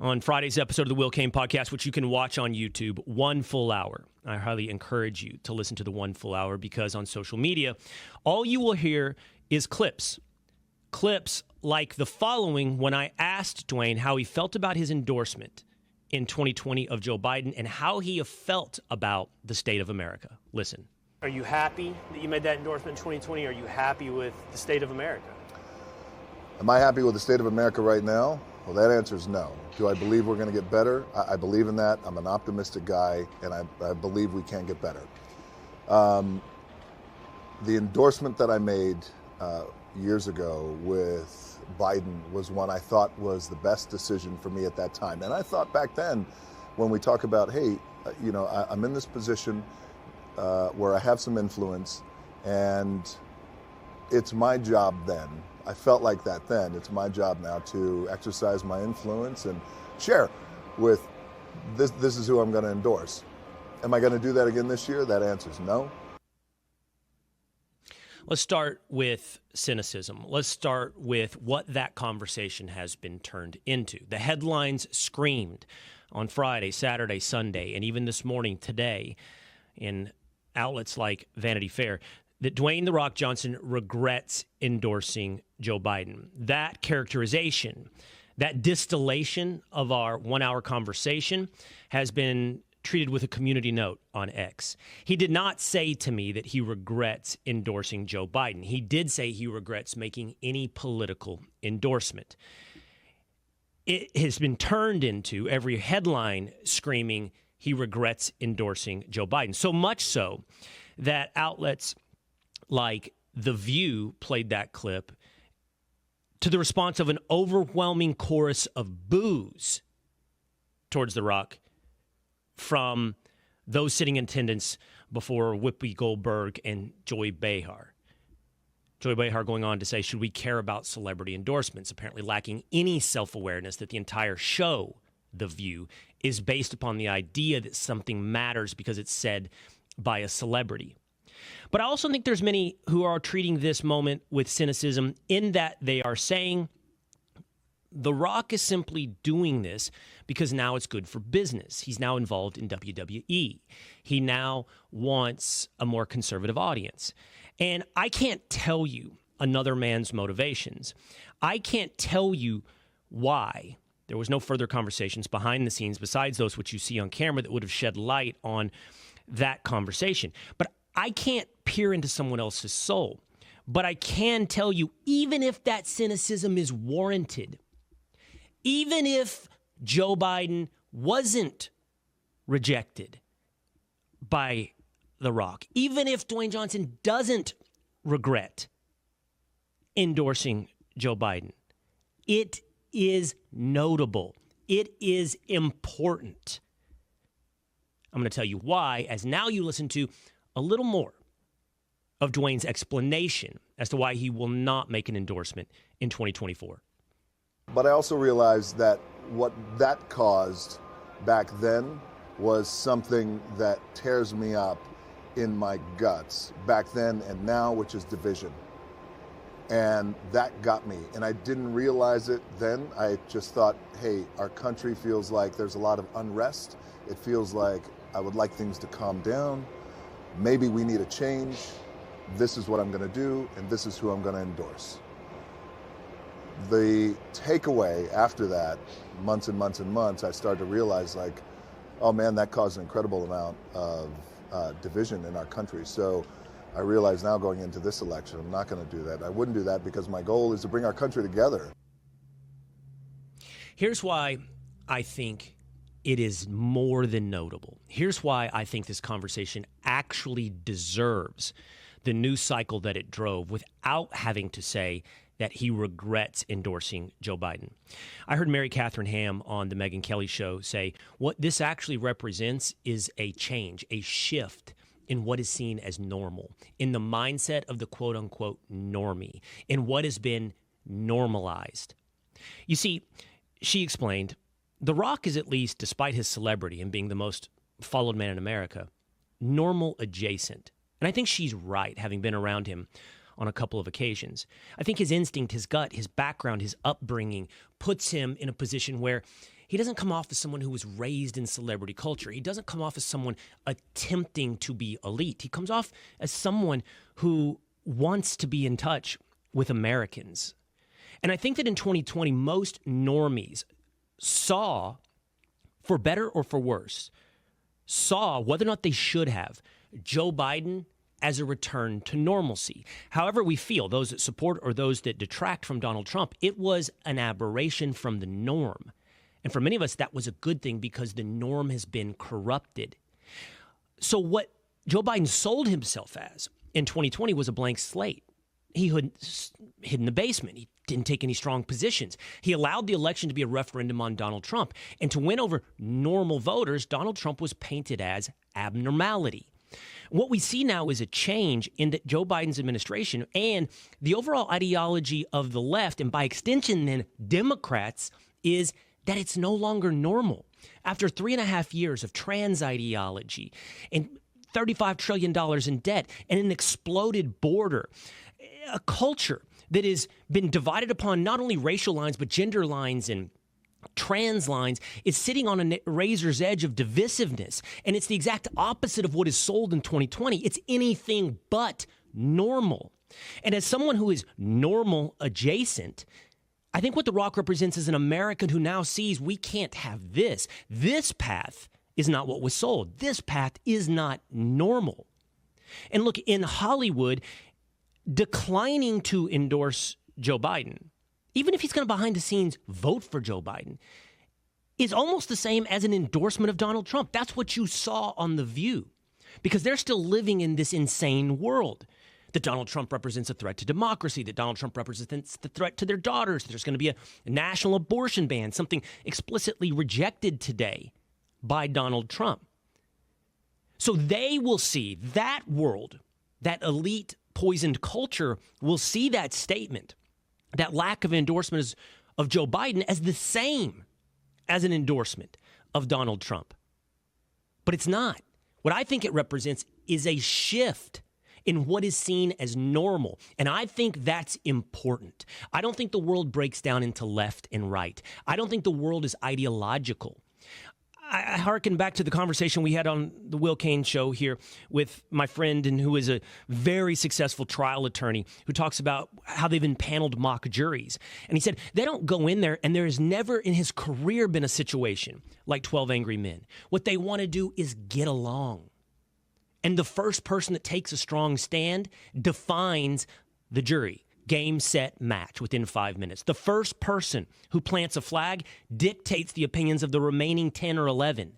On Friday's episode of the Will Cain podcast, which you can watch on YouTube, 1 full hour. I highly encourage you to listen to the 1 full hour because on social media, all you will hear is clips. Clips like the following when I asked Dwayne how he felt about his endorsement in 2020 of Joe Biden and how he felt about the state of America. Listen. Are you happy that you made that endorsement in 2020? Are you happy with the state of America? Am I happy with the state of America right now? Well, that answer is no. Do I believe we're going to get better? I believe in that. I'm an optimistic guy, and I believe we can get better. The endorsement that I made years ago with Biden was one I thought was the best decision for me at that time. And I thought back then, when we talk about, hey, I'm in this position where I have some influence, and it's my job then. I felt like that then. It's my job now to exercise my influence and share with this is who I'm going to endorse. Am I going to do that again this year? That answer is no. Let's start with cynicism. Let's start with what that conversation has been turned into. The headlines screamed on Friday, Saturday, Sunday, and even this morning, today, in outlets like Vanity Fair, that Dwayne "The Rock" Johnson regrets endorsing Joe Biden. That characterization, that distillation of our 1 hour conversation has been treated with a community note on X. He did not say to me that he regrets endorsing Joe Biden. He did say he regrets making any political endorsement. It has been turned into every headline screaming he regrets endorsing Joe Biden. So much so that outlets like The View played that clip to the response of an overwhelming chorus of boos towards The Rock from those sitting in attendance before Whoopi Goldberg and Joy Behar. Joy Behar going on to say, should we care about celebrity endorsements? Apparently lacking any self-awareness that the entire show, The View, is based upon the idea that something matters because it's said by a celebrity. But I also think there's many who are treating this moment with cynicism in that they are saying The Rock is simply doing this because now it's good for business. He's now involved in WWE. He now wants a more conservative audience. And I can't tell you another man's motivations. I can't tell you why. There was no further conversations behind the scenes besides those which you see on camera that would have shed light on that conversation. But I can't peer into someone else's soul. But I can tell you, even if that cynicism is warranted, even if Joe Biden wasn't rejected by The Rock, even if Dwayne Johnson doesn't regret endorsing Joe Biden, it is notable. It is important. I'm going to tell you why, as now you listen to a little more of Dwayne's explanation as to why he will not make an endorsement in 2024. But I also realized that what that caused back then was something that tears me up in my guts back then and now, which is division. And that got me. And I didn't realize it then. I just thought, hey, our country feels like there's a lot of unrest. It feels like I would like things to calm down. Maybe we need a change. This is what I'm going to do, and this is who I'm going to endorse. The takeaway after that, months and months and months, I started to realize, like, oh man, that caused an incredible amount of division in our country. So I realize now going into this election, I'm not going to do that. I wouldn't do that because my goal is to bring our country together. Here's why I think it is more than notable. Here's why I think this conversation actually deserves the news cycle that it drove without having to say that he regrets endorsing Joe Biden. I heard Mary Catherine Ham on the Megyn Kelly show say what this actually represents is a change, a shift in what is seen as normal, in the mindset of the quote-unquote normie, in what has been normalized. You see, she explained, The Rock is, at least despite his celebrity and being the most followed man in America, normal adjacent. And I think she's right, having been around him on a couple of occasions. I think his instinct, his gut, his background, his upbringing puts him in a position where he doesn't come off as someone who was raised in celebrity culture. He doesn't come off as someone attempting to be elite. He comes off as someone who wants to be in touch with Americans. And I think that in 2020, most normies saw, for better or for worse, saw whether or not they should have Joe Biden as a return to normalcy. However we feel, those that support or those that detract from Donald Trump, it was an aberration from the norm. And for many of us, that was a good thing because the norm has been corrupted. So what Joe Biden sold himself as in 2020 was a blank slate. He hid in the basement. He didn't take any strong positions. He allowed the election to be a referendum on Donald Trump. And to win over normal voters, Donald Trump was painted as abnormality. What we see now is a change in that Joe Biden's administration and the overall ideology of the left, and by extension then Democrats, is that it's no longer normal. After 3.5 years of trans ideology and $35 trillion in debt and an exploded border, a culture that has been divided upon not only racial lines but gender lines and trans lines, is sitting on a razor's edge of divisiveness. And it's the exact opposite of what is sold in 2020. It's anything but normal. And as someone who is normal adjacent, I think what The Rock represents is an American who now sees we can't have this. This path is not what was sold. This path is not normal. And look, in Hollywood, declining to endorse Joe Biden, even if he's going to behind the scenes vote for Joe Biden, is almost the same as an endorsement of Donald Trump. That's what you saw on The View, because they're still living in this insane world that Donald Trump represents a threat to democracy, that Donald Trump represents the threat to their daughters, that there's going to be a national abortion ban, something explicitly rejected today by Donald Trump. So they will see that world, that elite poisoned culture will see that statement, that lack of endorsement of Joe Biden, as the same as an endorsement of Donald Trump. But it's not. What I think it represents is a shift in what is seen as normal. And I think that's important. I don't think the world breaks down into left and right. I don't think the world is ideological. I hearken back to the conversation we had on the Will Cain show here with my friend and who is a very successful trial attorney who talks about how they've impaneled mock juries. And he said they don't go in there, and there has never in his career been a situation like 12 Angry Men. What they want to do is get along. And the first person that takes a strong stand defines the jury. Game, set, match within 5 minutes. The first person who plants a flag dictates the opinions of the remaining 10 or 11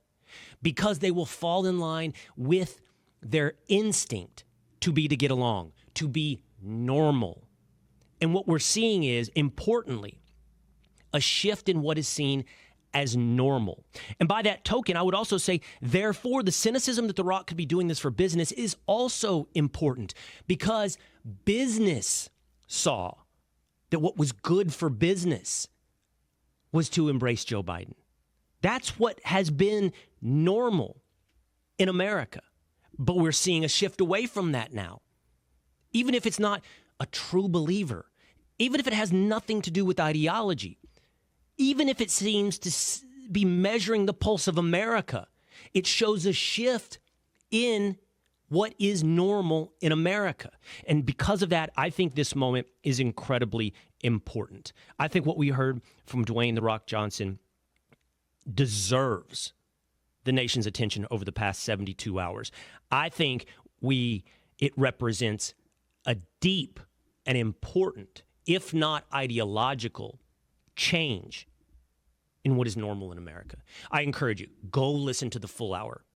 because they will fall in line with their instinct to get along, to be normal. And what we're seeing is, importantly, a shift in what is seen as normal. And by that token, I would also say, therefore, the cynicism that The Rock could be doing this for business is also important because business saw that what was good for business was to embrace Joe Biden. That's what has been normal in America. But we're seeing a shift away from that now. Even if it's not a true believer, even if it has nothing to do with ideology, even if it seems to be measuring the pulse of America, it shows a shift in what is normal in America. And because of that, I think this moment is incredibly important. I think what we heard from Dwayne "The Rock" Johnson deserves the nation's attention over the past 72 hours. I think it represents a deep and important, if not ideological, change in what is normal in America. I encourage you, go listen to the full hour